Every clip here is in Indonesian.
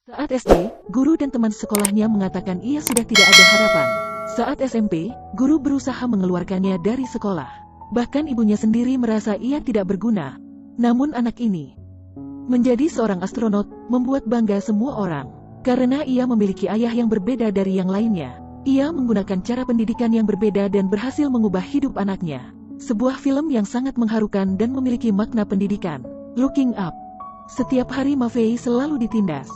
Saat SD, guru dan teman sekolahnya mengatakan ia sudah tidak ada harapan. Saat SMP, guru berusaha mengeluarkannya dari sekolah. Bahkan ibunya sendiri merasa ia tidak berguna. Namun anak ini menjadi seorang astronot, membuat bangga semua orang. Karena ia memiliki ayah yang berbeda dari yang lainnya. Ia menggunakan cara pendidikan yang berbeda dan berhasil mengubah hidup anaknya. Sebuah film yang sangat mengharukan dan memiliki makna pendidikan. Looking Up. Setiap hari Maffei selalu ditindas.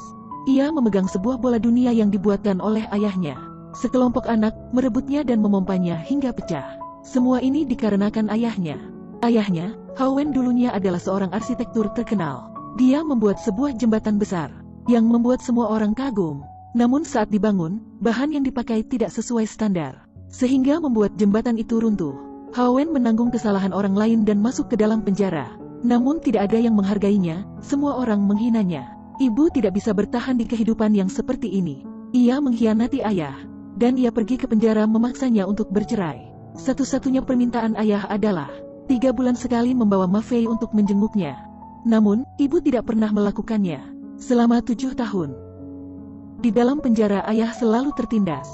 Ia memegang sebuah bola dunia yang dibuatkan oleh ayahnya. Sekelompok anak merebutnya dan memompanya hingga pecah. Semua ini dikarenakan ayahnya. Ayahnya, Hawen dulunya adalah seorang arsitektur terkenal. Dia membuat sebuah jembatan besar yang membuat semua orang kagum. Namun saat dibangun, bahan yang dipakai tidak sesuai standar, sehingga membuat jembatan itu runtuh. Hawen menanggung kesalahan orang lain dan masuk ke dalam penjara. Namun tidak ada yang menghargainya, semua orang menghinanya. Ibu tidak bisa bertahan di kehidupan yang seperti ini. Ia mengkhianati ayah, dan ia pergi ke penjara memaksanya untuk bercerai. Satu-satunya permintaan ayah adalah 3 bulan sekali membawa Maffei untuk menjenguknya. Namun, ibu tidak pernah melakukannya. Selama 7 tahun. Di dalam penjara ayah selalu tertindas.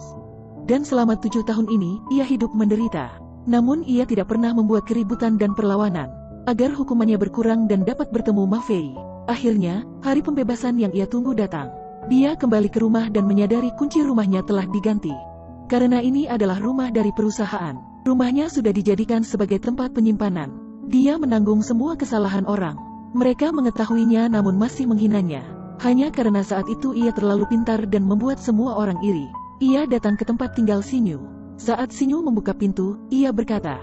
Dan selama 7 tahun ini, ia hidup menderita. Namun ia tidak pernah membuat keributan dan perlawanan, agar hukumannya berkurang dan dapat bertemu Maffei. Akhirnya, hari pembebasan yang ia tunggu datang. Dia kembali ke rumah dan menyadari kunci rumahnya telah diganti. Karena ini adalah rumah dari perusahaan. Rumahnya sudah dijadikan sebagai tempat penyimpanan. Dia menanggung semua kesalahan orang. Mereka mengetahuinya namun masih menghinanya. Hanya karena saat itu ia terlalu pintar dan membuat semua orang iri. Ia datang ke tempat tinggal Sinyu. Saat Sinyu membuka pintu, ia berkata,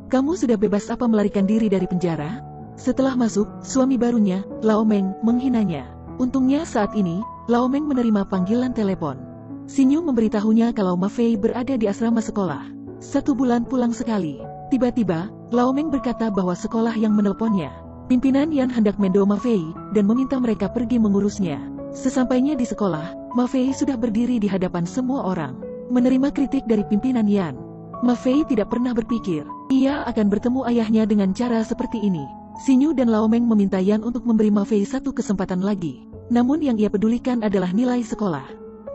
"Kamu sudah bebas apa melarikan diri dari penjara?" Setelah masuk, suami barunya, Lao Meng, menghinanya. Untungnya saat ini, Lao Meng menerima panggilan telepon. Sinyu memberitahunya kalau Maffei berada di asrama sekolah. 1 bulan pulang sekali. Tiba-tiba, Lao Meng berkata bahwa sekolah yang menelponnya. Pimpinan Yan hendak mendo Maffei, dan meminta mereka pergi mengurusnya. Sesampainya di sekolah, Maffei sudah berdiri di hadapan semua orang. Menerima kritik dari pimpinan Yan. Maffei tidak pernah berpikir, ia akan bertemu ayahnya dengan cara seperti ini. Sinyu dan Lao Meng meminta Yan untuk memberi Maffei 1 kesempatan lagi. Namun yang ia pedulikan adalah nilai sekolah.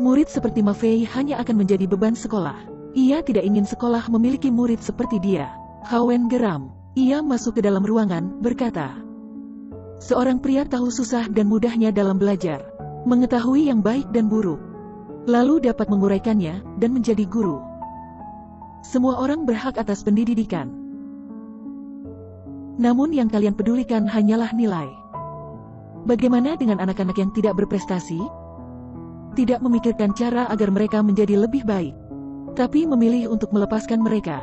Murid seperti Maffei hanya akan menjadi beban sekolah. Ia tidak ingin sekolah memiliki murid seperti dia. Hawen geram. Ia masuk ke dalam ruangan, berkata, "Seorang pria tahu susah dan mudahnya dalam belajar, mengetahui yang baik dan buruk, lalu dapat menguraikannya dan menjadi guru. Semua orang berhak atas pendidikan. Namun yang kalian pedulikan hanyalah nilai. Bagaimana dengan anak-anak yang tidak berprestasi? Tidak memikirkan cara agar mereka menjadi lebih baik, tapi memilih untuk melepaskan mereka.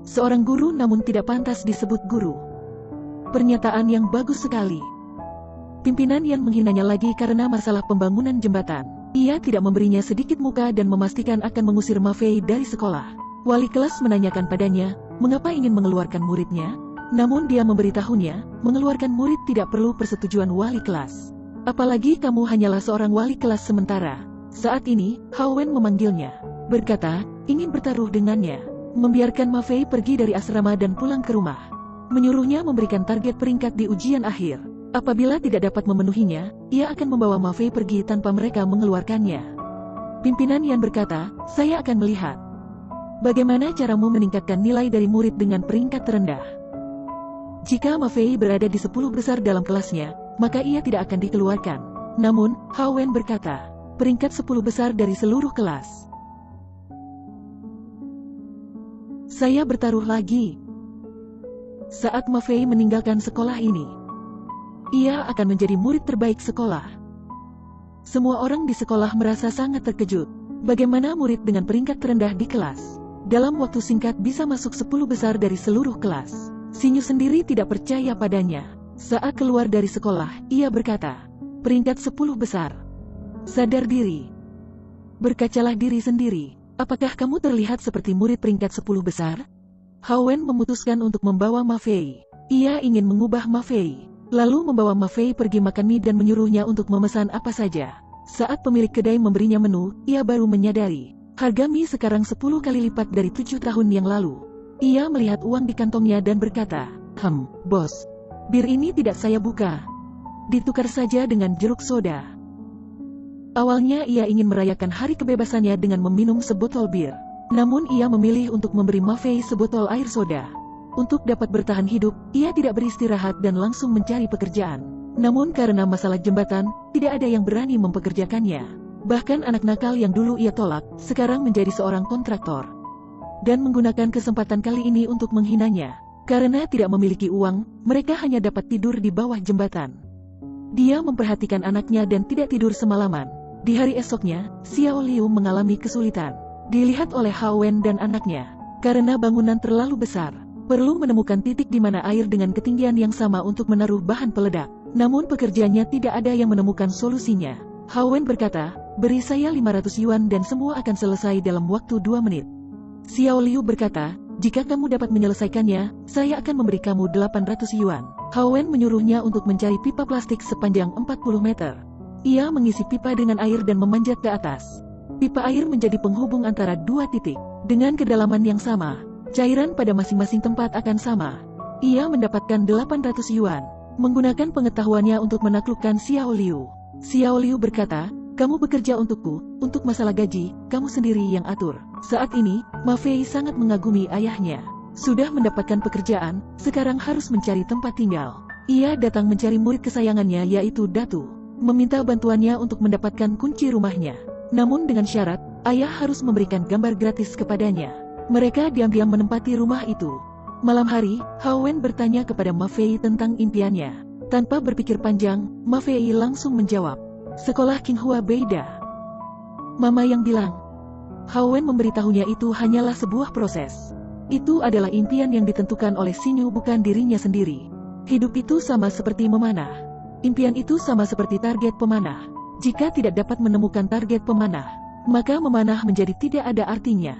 Seorang guru namun tidak pantas disebut guru." Pernyataan yang bagus sekali. Pimpinan yang menghinanya lagi karena masalah pembangunan jembatan. Ia tidak memberinya sedikit muka dan memastikan akan mengusir Maffei dari sekolah. Wali kelas menanyakan padanya, mengapa ingin mengeluarkan muridnya? Namun dia memberitahunya, mengeluarkan murid tidak perlu persetujuan wali kelas. Apalagi kamu hanyalah seorang wali kelas sementara. Saat ini, Hawen memanggilnya. Berkata, ingin bertaruh dengannya. Membiarkan Maffei pergi dari asrama dan pulang ke rumah. Menyuruhnya memberikan target peringkat di ujian akhir. Apabila tidak dapat memenuhinya, ia akan membawa Maffei pergi tanpa mereka mengeluarkannya. Pimpinan Yan berkata, "Saya akan melihat bagaimana caramu meningkatkan nilai dari murid dengan peringkat terendah. Jika Maffei berada di 10 besar dalam kelasnya, maka ia tidak akan dikeluarkan." Namun, Hawen berkata, "Peringkat 10 besar dari seluruh kelas. Saya bertaruh lagi." Saat Maffei meninggalkan sekolah ini, ia akan menjadi murid terbaik sekolah. Semua orang di sekolah merasa sangat terkejut. Bagaimana murid dengan peringkat terendah di kelas, dalam waktu singkat bisa masuk 10 besar dari seluruh kelas? Sinyu sendiri tidak percaya padanya. Saat keluar dari sekolah, ia berkata, "Peringkat 10 besar. Sadar diri. Berkacalah diri sendiri. Apakah kamu terlihat seperti murid peringkat 10 besar?" Hawen memutuskan untuk membawa Maffei. Ia ingin mengubah Maffei, lalu membawa Maffei pergi makan mie dan menyuruhnya untuk memesan apa saja. Saat pemilik kedai memberinya menu, ia baru menyadari, harga mie sekarang 10 kali lipat dari 7 tahun yang lalu. Ia melihat uang di kantongnya dan berkata, Bos, bir ini tidak saya buka. Ditukar saja dengan jeruk soda." Awalnya ia ingin merayakan hari kebebasannya dengan meminum sebotol bir. Namun ia memilih untuk memberi Mafei sebotol air soda. Untuk dapat bertahan hidup, ia tidak beristirahat dan langsung mencari pekerjaan. Namun karena masalah jembatan, tidak ada yang berani mempekerjakannya. Bahkan anak nakal yang dulu ia tolak, sekarang menjadi seorang kontraktor. Dan menggunakan kesempatan kali ini untuk menghinanya. Karena tidak memiliki uang, mereka hanya dapat tidur di bawah jembatan. Dia memperhatikan anaknya dan tidak tidur semalaman. Di hari esoknya, Xiao Liu mengalami kesulitan. Dilihat oleh Hao Wen dan anaknya. Karena bangunan terlalu besar, perlu menemukan titik di mana air dengan ketinggian yang sama untuk menaruh bahan peledak. Namun pekerjanya tidak ada yang menemukan solusinya. Hao Wen berkata, "Beri saya 500 yuan dan semua akan selesai dalam waktu 2 menit. Xiao Liu berkata, "Jika kamu dapat menyelesaikannya, saya akan memberi kamu 800 yuan." Hao Wen menyuruhnya untuk mencari pipa plastik sepanjang 40 meter. Ia mengisi pipa dengan air dan memanjat ke atas. Pipa air menjadi penghubung antara dua titik. Dengan kedalaman yang sama, cairan pada masing-masing tempat akan sama. Ia mendapatkan 800 yuan. Menggunakan pengetahuannya untuk menaklukkan Xiao Liu. Xiao Liu berkata, "Kamu bekerja untukku, untuk masalah gaji, kamu sendiri yang atur." Saat ini, Mafei sangat mengagumi ayahnya. Sudah mendapatkan pekerjaan, sekarang harus mencari tempat tinggal. Ia datang mencari murid kesayangannya yaitu Datu. Meminta bantuannya untuk mendapatkan kunci rumahnya. Namun dengan syarat, ayah harus memberikan gambar gratis kepadanya. Mereka diam-diam menempati rumah itu. Malam hari, Hao Wen bertanya kepada Mafei tentang impiannya. Tanpa berpikir panjang, Mafei langsung menjawab, "Sekolah Qinghua Beida." Mama yang bilang. Hao Wen memberitahunya itu hanyalah sebuah proses. Itu adalah impian yang ditentukan oleh Xinyu, bukan dirinya sendiri. Hidup itu sama seperti memanah. Impian itu sama seperti target pemanah. Jika tidak dapat menemukan target pemanah, maka memanah menjadi tidak ada artinya.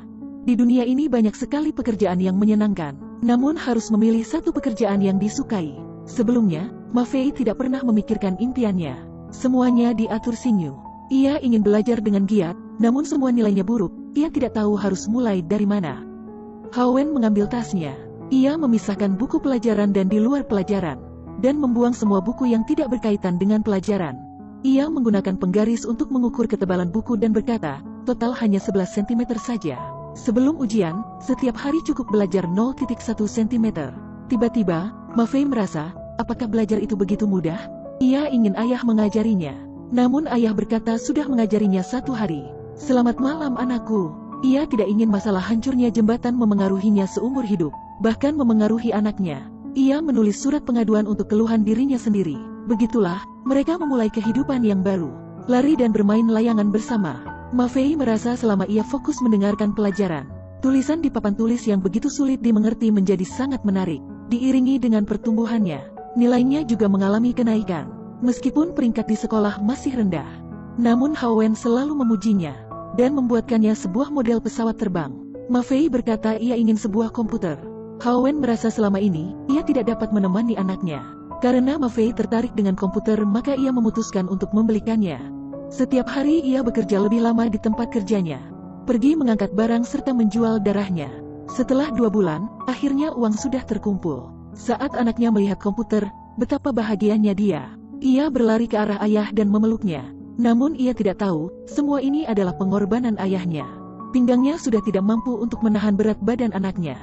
Di dunia ini banyak sekali pekerjaan yang menyenangkan, namun harus memilih satu pekerjaan yang disukai. Sebelumnya, Mafei tidak pernah memikirkan impiannya. Semuanya diatur Xinyu. Ia ingin belajar dengan giat, namun semua nilainya buruk. Ia tidak tahu harus mulai dari mana. Hao Wen mengambil tasnya. Ia memisahkan buku pelajaran dan di luar pelajaran, dan membuang semua buku yang tidak berkaitan dengan pelajaran. Ia menggunakan penggaris untuk mengukur ketebalan buku dan berkata, "Total hanya 11 cm saja. Sebelum ujian, setiap hari cukup belajar 0,1 cm. Tiba-tiba, Mafei merasa, apakah belajar itu begitu mudah? Ia ingin ayah mengajarinya. Namun ayah berkata sudah mengajarinya 1 hari. "Selamat malam anakku." Ia tidak ingin masalah hancurnya jembatan memengaruhinya seumur hidup, bahkan memengaruhi anaknya. Ia menulis surat pengaduan untuk keluhan dirinya sendiri. Begitulah, mereka memulai kehidupan yang baru. Lari dan bermain layangan bersama. Mafei merasa selama ia fokus mendengarkan pelajaran, tulisan di papan tulis yang begitu sulit dimengerti menjadi sangat menarik. Diiringi dengan pertumbuhannya, nilainya juga mengalami kenaikan. Meskipun peringkat di sekolah masih rendah, namun Hao Wen selalu memujinya dan membuatkannya sebuah model pesawat terbang. Mafei berkata ia ingin sebuah komputer. Hao Wen merasa selama ini, ia tidak dapat menemani anaknya. Karena Mafei tertarik dengan komputer, maka ia memutuskan untuk membelikannya. Setiap hari ia bekerja lebih lama di tempat kerjanya, pergi mengangkat barang serta menjual darahnya. Setelah 2 bulan, akhirnya uang sudah terkumpul. Saat anaknya melihat komputer, betapa bahagianya dia. Ia berlari ke arah ayah dan memeluknya. Namun ia tidak tahu, semua ini adalah pengorbanan ayahnya. Pinggangnya sudah tidak mampu untuk menahan berat badan anaknya.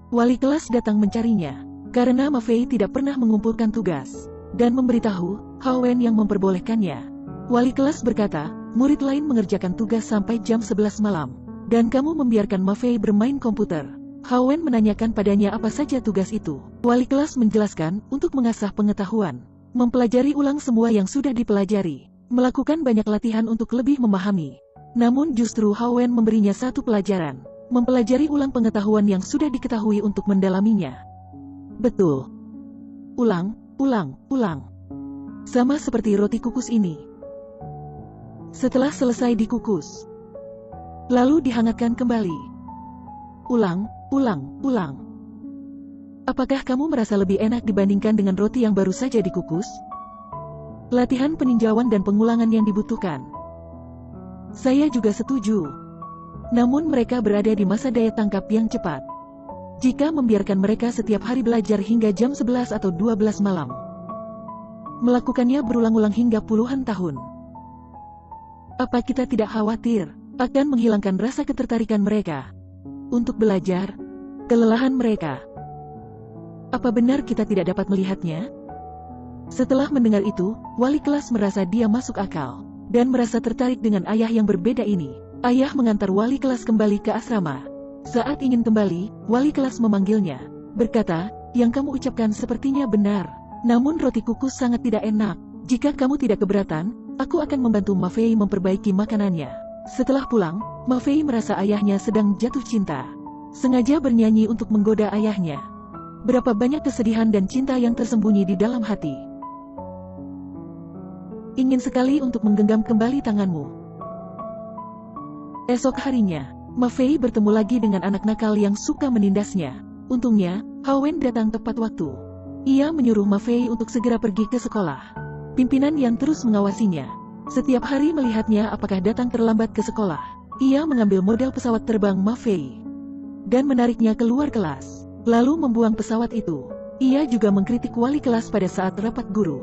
Wali kelas datang mencarinya, karena Mafei tidak pernah mengumpulkan tugas, dan memberitahu Hao Wen yang memperbolehkannya. Wali kelas berkata, murid lain mengerjakan tugas sampai jam 11 malam, dan kamu membiarkan Mafei bermain komputer. Hao Wen menanyakan padanya apa saja tugas itu. Wali kelas menjelaskan, untuk mengasah pengetahuan, mempelajari ulang semua yang sudah dipelajari, melakukan banyak latihan untuk lebih memahami. Namun justru Hao Wen memberinya satu pelajaran, mempelajari ulang pengetahuan yang sudah diketahui untuk mendalaminya. Betul. Ulang, ulang, ulang. Sama seperti roti kukus ini. Setelah selesai dikukus, lalu dihangatkan kembali. Ulang, ulang, ulang. Apakah kamu merasa lebih enak dibandingkan dengan roti yang baru saja dikukus? Latihan peninjauan dan pengulangan yang dibutuhkan. Saya juga setuju. Namun mereka berada di masa daya tangkap yang cepat. Jika membiarkan mereka setiap hari belajar hingga jam 11 atau 12 malam, melakukannya berulang-ulang hingga puluhan tahun, Apa kita tidak khawatir akan menghilangkan rasa ketertarikan mereka untuk belajar, kelelahan mereka? Apa benar kita tidak dapat melihatnya? Setelah mendengar itu, wali kelas merasa dia masuk akal dan merasa tertarik dengan ayah yang berbeda ini. Ayah mengantar wali kelas kembali ke asrama. Saat ingin kembali, wali kelas memanggilnya, berkata, "Yang kamu ucapkan sepertinya benar. Namun roti kukus sangat tidak enak. Jika kamu tidak keberatan, aku akan membantu Ma Fei memperbaiki makanannya." Setelah pulang, Ma Fei merasa ayahnya sedang jatuh cinta. Sengaja bernyanyi untuk menggoda ayahnya. Berapa banyak kesedihan dan cinta yang tersembunyi di dalam hati. Ingin sekali untuk menggenggam kembali tanganmu. Esok harinya, Ma Fei bertemu lagi dengan anak nakal yang suka menindasnya. Untungnya, Hao Wen datang tepat waktu. Ia menyuruh Ma Fei untuk segera pergi ke sekolah. Pimpinan yang terus mengawasinya. Setiap hari melihatnya apakah datang terlambat ke sekolah. Ia mengambil model pesawat terbang Ma Fei dan menariknya keluar kelas, lalu membuang pesawat itu. Ia juga mengkritik wali kelas pada saat rapat guru.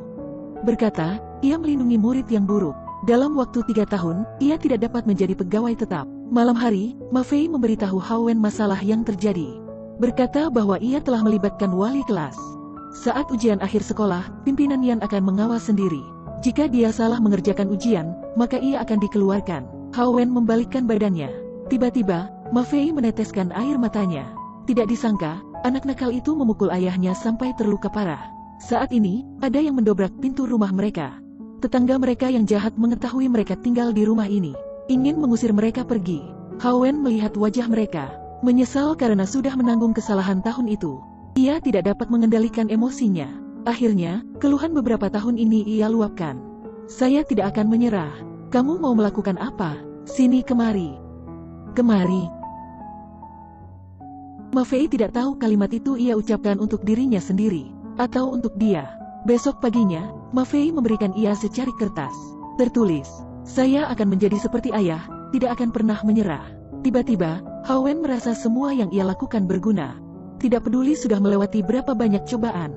Berkata, ia melindungi murid yang buruk. Dalam waktu 3 tahun, ia tidak dapat menjadi pegawai tetap. Malam hari, Ma Fei memberitahu Hao Wen masalah yang terjadi. Berkata bahwa ia telah melibatkan wali kelas. Saat ujian akhir sekolah, pimpinan Yan akan mengawas sendiri. Jika dia salah mengerjakan ujian, maka ia akan dikeluarkan. Hao Wen membalikkan badannya. Tiba-tiba, Ma Fei meneteskan air matanya. Tidak disangka, anak nakal itu memukul ayahnya sampai terluka parah. Saat ini, ada yang mendobrak pintu rumah mereka. Tetangga mereka yang jahat mengetahui mereka tinggal di rumah ini, ingin mengusir mereka pergi. Hao Wen melihat wajah mereka, menyesal karena sudah menanggung kesalahan tahun itu. Ia tidak dapat mengendalikan emosinya. Akhirnya, keluhan beberapa tahun ini ia luapkan. "Saya tidak akan menyerah. Kamu mau melakukan apa? Sini kemari." "Kemari." Ma Fei tidak tahu kalimat itu ia ucapkan untuk dirinya sendiri atau untuk dia. Besok paginya, Ma Fei memberikan ia secarik kertas. Tertulis, "Saya akan menjadi seperti ayah, tidak akan pernah menyerah." Tiba-tiba, Hao Wen merasa semua yang ia lakukan berguna. Tidak peduli sudah melewati berapa banyak cobaan.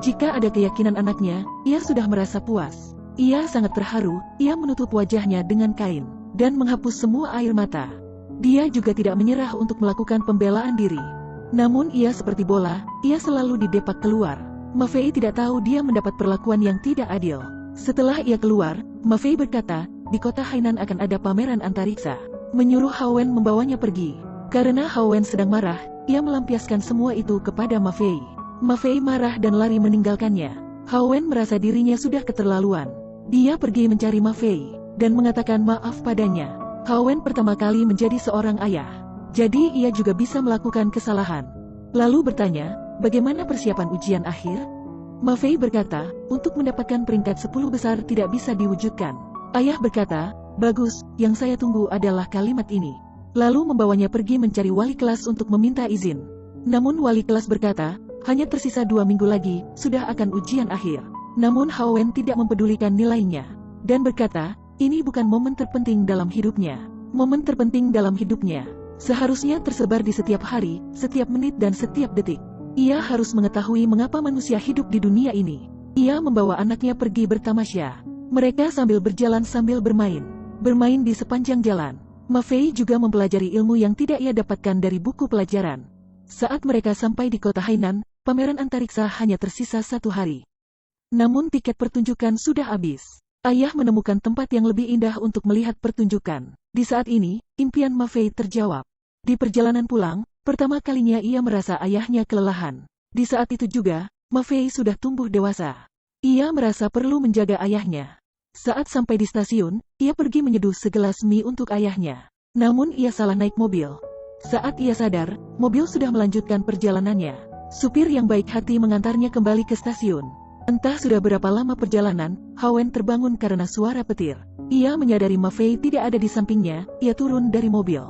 Jika ada keyakinan anaknya, ia sudah merasa puas. Ia sangat terharu, ia menutup wajahnya dengan kain dan menghapus semua air mata. Dia juga tidak menyerah untuk melakukan pembelaan diri. Namun ia seperti bola, ia selalu didepak keluar. Ma Fei tidak tahu dia mendapat perlakuan yang tidak adil. Setelah ia keluar, Ma Fei berkata, di kota Hainan akan ada pameran antariksa. Menyuruh Hao Wen membawanya pergi. Karena Hao Wen sedang marah, ia melampiaskan semua itu kepada Ma Fei. Ma Fei marah dan lari meninggalkannya. Hao Wen merasa dirinya sudah keterlaluan. Dia pergi mencari Ma Fei dan mengatakan maaf padanya. Hao Wen pertama kali menjadi seorang ayah, jadi ia juga bisa melakukan kesalahan. Lalu bertanya, bagaimana persiapan ujian akhir? Ma Fei berkata, untuk mendapatkan peringkat 10 besar tidak bisa diwujudkan. Ayah berkata, bagus, yang saya tunggu adalah kalimat ini. Lalu membawanya pergi mencari wali kelas untuk meminta izin. Namun wali kelas berkata, hanya tersisa 2 minggu lagi, sudah akan ujian akhir. Namun Hao Wen tidak mempedulikan nilainya, dan berkata, ini bukan momen terpenting dalam hidupnya. Momen terpenting dalam hidupnya seharusnya tersebar di setiap hari, setiap menit dan setiap detik. Ia harus mengetahui mengapa manusia hidup di dunia ini. Ia membawa anaknya pergi bertamasya. Mereka sambil berjalan sambil bermain. Bermain di sepanjang jalan. Ma Fei juga mempelajari ilmu yang tidak ia dapatkan dari buku pelajaran. Saat mereka sampai di kota Hainan, pameran antariksa hanya tersisa 1 hari. Namun tiket pertunjukan sudah habis. Ayah menemukan tempat yang lebih indah untuk melihat pertunjukan. Di saat ini, impian Ma Fei terjawab. Di perjalanan pulang, pertama kalinya ia merasa ayahnya kelelahan. Di saat itu juga, Ma Fei sudah tumbuh dewasa. Ia merasa perlu menjaga ayahnya. Saat sampai di stasiun, ia pergi menyeduh segelas mie untuk ayahnya. Namun ia salah naik mobil. Saat ia sadar, mobil sudah melanjutkan perjalanannya. Supir yang baik hati mengantarnya kembali ke stasiun. Entah sudah berapa lama perjalanan, Hao Wen terbangun karena suara petir. Ia menyadari Ma Fei tidak ada di sampingnya, ia turun dari mobil.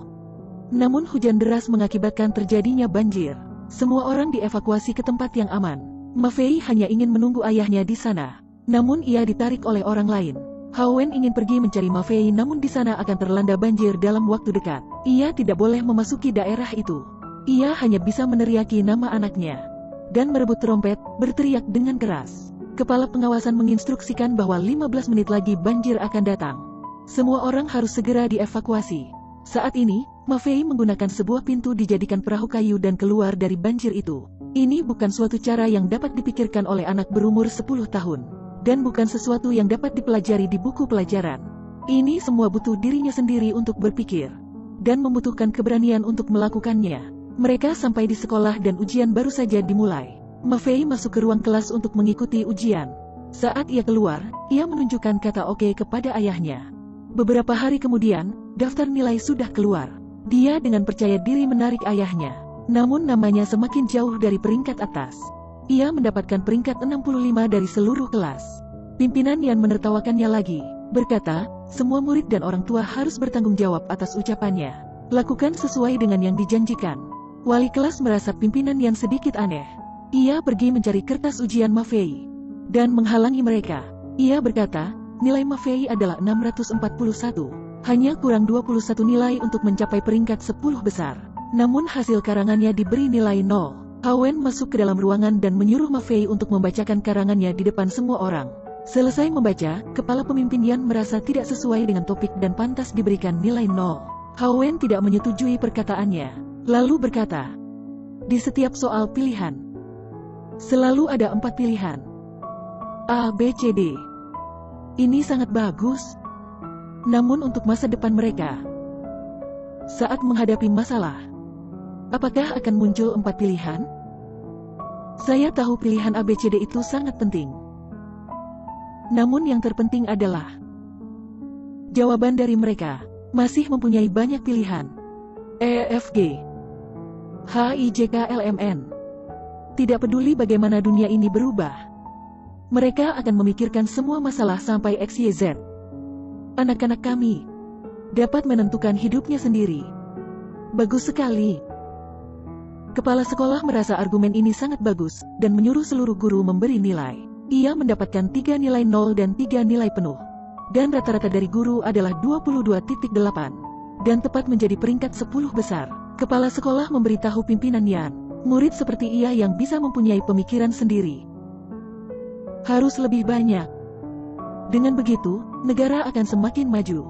Namun hujan deras mengakibatkan terjadinya banjir. Semua orang dievakuasi ke tempat yang aman. Ma Fei hanya ingin menunggu ayahnya di sana. Namun ia ditarik oleh orang lain. Hao Wen ingin pergi mencari Ma Fei namun di sana akan terlanda banjir dalam waktu dekat. Ia tidak boleh memasuki daerah itu. Ia hanya bisa meneriaki nama anaknya dan merebut trompet, berteriak dengan keras. Kepala pengawasan menginstruksikan bahwa 15 menit lagi banjir akan datang. Semua orang harus segera dievakuasi. Saat ini, Ma Fei menggunakan sebuah pintu dijadikan perahu kayu dan keluar dari banjir itu. Ini bukan suatu cara yang dapat dipikirkan oleh anak berumur 10 tahun. Dan bukan sesuatu yang dapat dipelajari di buku pelajaran. Ini semua butuh dirinya sendiri untuk berpikir. Dan membutuhkan keberanian untuk melakukannya. Mereka sampai di sekolah dan ujian baru saja dimulai. Ma Fei masuk ke ruang kelas untuk mengikuti ujian. Saat ia keluar, ia menunjukkan kata oke kepada ayahnya. Beberapa hari kemudian, daftar nilai sudah keluar. Dia dengan percaya diri menarik ayahnya. Namun namanya semakin jauh dari peringkat atas. Ia mendapatkan peringkat 65 dari seluruh kelas. Pimpinan Yan menertawakannya lagi, berkata, semua murid dan orang tua harus bertanggung jawab atas ucapannya. Lakukan sesuai dengan yang dijanjikan. Wali kelas merasa pimpinan Yan sedikit aneh. Ia pergi mencari kertas ujian Ma Fei dan menghalangi mereka. Ia berkata, nilai Ma Fei adalah 641. Hanya kurang 21 nilai untuk mencapai peringkat 10 besar. Namun hasil karangannya diberi nilai 0. Hawen masuk ke dalam ruangan dan menyuruh Ma Fei untuk membacakan karangannya di depan semua orang. Selesai membaca, kepala pemimpin Yan merasa tidak sesuai dengan topik dan pantas diberikan nilai 0. Hawen tidak menyetujui perkataannya. Lalu berkata, di setiap soal pilihan, selalu ada 4 pilihan. A, B, C, D. Ini sangat bagus. Namun untuk masa depan mereka, saat menghadapi masalah, apakah akan muncul 4 pilihan? Saya tahu pilihan A, B, C, D itu sangat penting. Namun yang terpenting adalah jawaban dari mereka masih mempunyai banyak pilihan. E, F, G, H, I, J, K, L, M, N. Tidak peduli bagaimana dunia ini berubah, mereka akan memikirkan semua masalah sampai X, Y, Z. Anak-anak kami dapat menentukan hidupnya sendiri. Bagus sekali. Kepala sekolah merasa argumen ini sangat bagus, dan menyuruh seluruh guru memberi nilai. Ia mendapatkan 3 nilai 0 dan 3 nilai penuh. Dan rata-rata dari guru adalah 22.8. Dan tepat menjadi peringkat 10 besar. Kepala sekolah memberitahu pimpinan Yan, murid seperti ia yang bisa mempunyai pemikiran sendiri harus lebih banyak. Dengan begitu, negara akan semakin maju.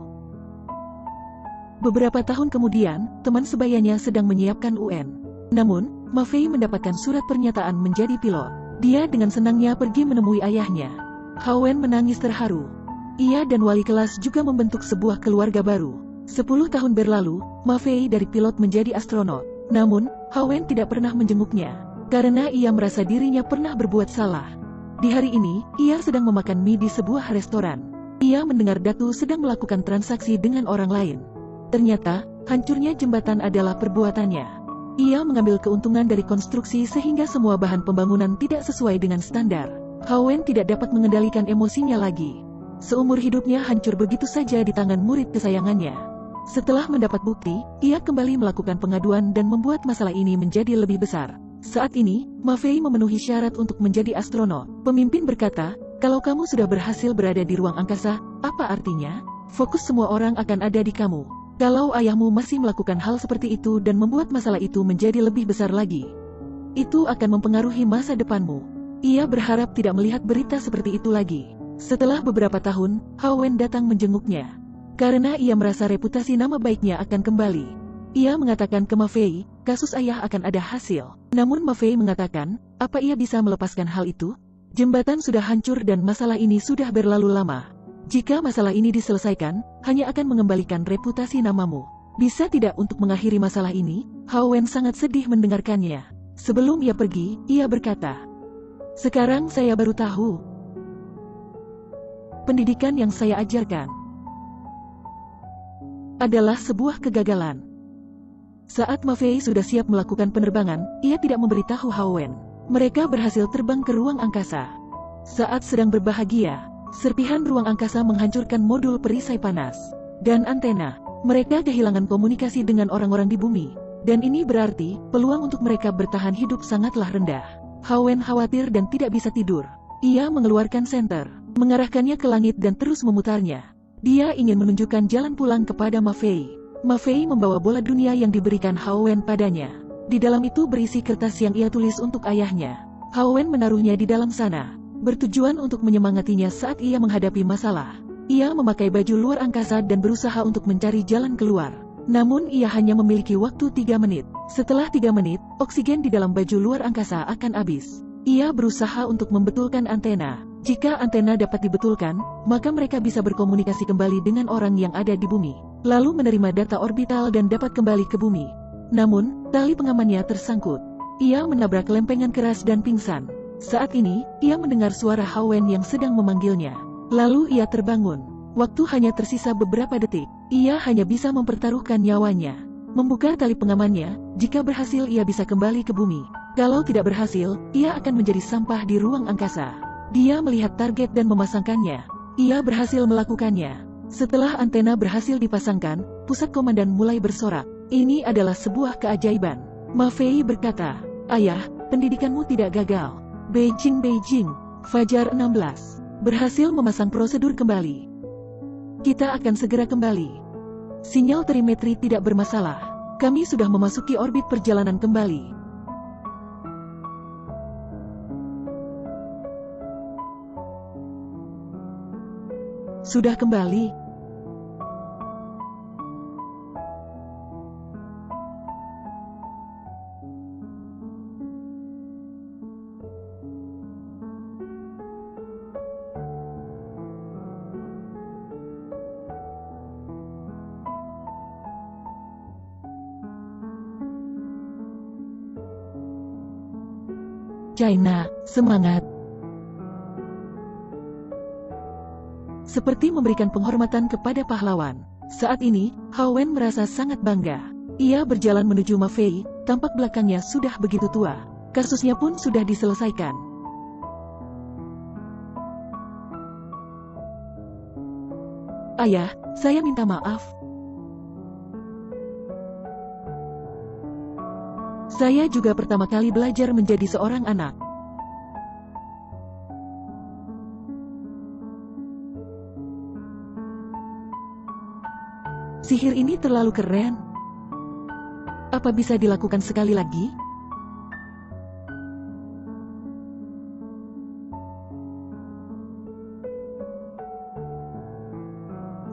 Beberapa tahun kemudian, teman sebayanya sedang menyiapkan UN. Namun, Ma Fei mendapatkan surat pernyataan menjadi pilot. Dia dengan senangnya pergi menemui ayahnya. Hawen menangis terharu. Ia dan wali kelas juga membentuk sebuah keluarga baru. 10 tahun berlalu, Ma Fei dari pilot menjadi astronot. Namun, Hawen tidak pernah menjenguknya, karena ia merasa dirinya pernah berbuat salah. Di hari ini, ia sedang memakan mie di sebuah restoran. Ia mendengar Datu sedang melakukan transaksi dengan orang lain. Ternyata, hancurnya jembatan adalah perbuatannya. Ia mengambil keuntungan dari konstruksi sehingga semua bahan pembangunan tidak sesuai dengan standar. Hawen tidak dapat mengendalikan emosinya lagi. Seumur hidupnya hancur begitu saja di tangan murid kesayangannya. Setelah mendapat bukti, ia kembali melakukan pengaduan dan membuat masalah ini menjadi lebih besar. Saat ini, Ma Fei memenuhi syarat untuk menjadi astronot. Pemimpin berkata, kalau kamu sudah berhasil berada di ruang angkasa, apa artinya? Fokus semua orang akan ada di kamu. Kalau ayahmu masih melakukan hal seperti itu dan membuat masalah itu menjadi lebih besar lagi, itu akan mempengaruhi masa depanmu. Ia berharap tidak melihat berita seperti itu lagi. Setelah beberapa tahun, Hawen datang menjenguknya. Karena ia merasa reputasi nama baiknya akan kembali. Ia mengatakan ke Ma Fei, kasus ayah akan ada hasil. Namun Ma Fei mengatakan, apa ia bisa melepaskan hal itu? Jembatan sudah hancur dan masalah ini sudah berlalu lama. Jika masalah ini diselesaikan, hanya akan mengembalikan reputasi namamu. Bisa tidak untuk mengakhiri masalah ini? Hawen sangat sedih mendengarkannya. Sebelum ia pergi, ia berkata, sekarang saya baru tahu. Pendidikan yang saya ajarkan adalah sebuah kegagalan. Saat Ma Fei sudah siap melakukan penerbangan, ia tidak memberitahu Hawen. Mereka berhasil terbang ke ruang angkasa. Saat sedang berbahagia, serpihan ruang angkasa menghancurkan modul perisai panas dan antena. Mereka kehilangan komunikasi dengan orang-orang di bumi. Dan ini berarti, peluang untuk mereka bertahan hidup sangatlah rendah. Hawen khawatir dan tidak bisa tidur. Ia mengeluarkan senter, mengarahkannya ke langit dan terus memutarnya. Dia ingin menunjukkan jalan pulang kepada Ma Fei. Ma Fei membawa bola dunia yang diberikan Hawen padanya. Di dalam itu berisi kertas yang ia tulis untuk ayahnya. Hawen menaruhnya di dalam sana, bertujuan untuk menyemangatinya saat ia menghadapi masalah. Ia memakai baju luar angkasa dan berusaha untuk mencari jalan keluar. Namun ia hanya memiliki waktu 3 menit. Setelah 3 menit, oksigen di dalam baju luar angkasa akan habis. Ia berusaha untuk membetulkan antena. Jika antena dapat dibetulkan, maka mereka bisa berkomunikasi kembali dengan orang yang ada di bumi, lalu menerima data orbital dan dapat kembali ke bumi. Namun, tali pengamannya tersangkut. Ia menabrak lempengan keras dan pingsan. Saat ini, ia mendengar suara Hawen yang sedang memanggilnya. Lalu ia terbangun. Waktu hanya tersisa beberapa detik. Ia hanya bisa mempertaruhkan nyawanya. Membuka tali pengamannya, jika berhasil ia bisa kembali ke bumi. Kalau tidak berhasil, ia akan menjadi sampah di ruang angkasa. Dia melihat target dan memasangkannya. Ia berhasil melakukannya. Setelah antena berhasil dipasangkan, pusat komandan mulai bersorak. Ini adalah sebuah keajaiban. Ma Fei berkata, "Ayah, pendidikanmu tidak gagal." Beijing, Fajar 16. Berhasil memasang prosedur kembali. Kita akan segera kembali. Sinyal telemetri tidak bermasalah. Kami sudah memasuki orbit perjalanan kembali. Sudah kembali. China, semangat. Seperti memberikan penghormatan kepada pahlawan. Saat ini, Hawen merasa sangat bangga. Ia berjalan menuju Ma Fei, tampak belakangnya sudah begitu tua. Kasusnya pun sudah diselesaikan. Ayah, saya minta maaf. Saya juga pertama kali belajar menjadi seorang anak. Sihir ini terlalu keren. Apa bisa dilakukan sekali lagi?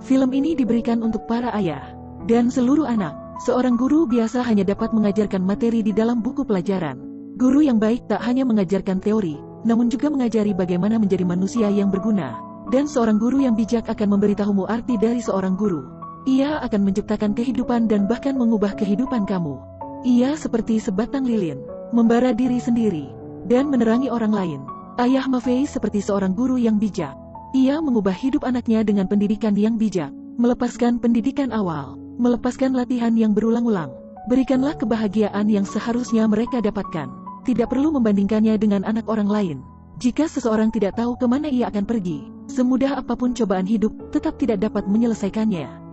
Film ini diberikan untuk para ayah dan seluruh anak. Seorang guru biasa hanya dapat mengajarkan materi di dalam buku pelajaran. Guru yang baik tak hanya mengajarkan teori, namun juga mengajari bagaimana menjadi manusia yang berguna. Dan seorang guru yang bijak akan memberitahumu arti dari seorang guru. Ia akan menciptakan kehidupan dan bahkan mengubah kehidupan kamu. Ia seperti sebatang lilin, membara diri sendiri, dan menerangi orang lain. Ayah Ma Fei seperti seorang guru yang bijak. Ia mengubah hidup anaknya dengan pendidikan yang bijak, melepaskan pendidikan awal, melepaskan latihan yang berulang-ulang. Berikanlah kebahagiaan yang seharusnya mereka dapatkan. Tidak perlu membandingkannya dengan anak orang lain. Jika seseorang tidak tahu kemana ia akan pergi, semudah apapun cobaan hidup, tetap tidak dapat menyelesaikannya.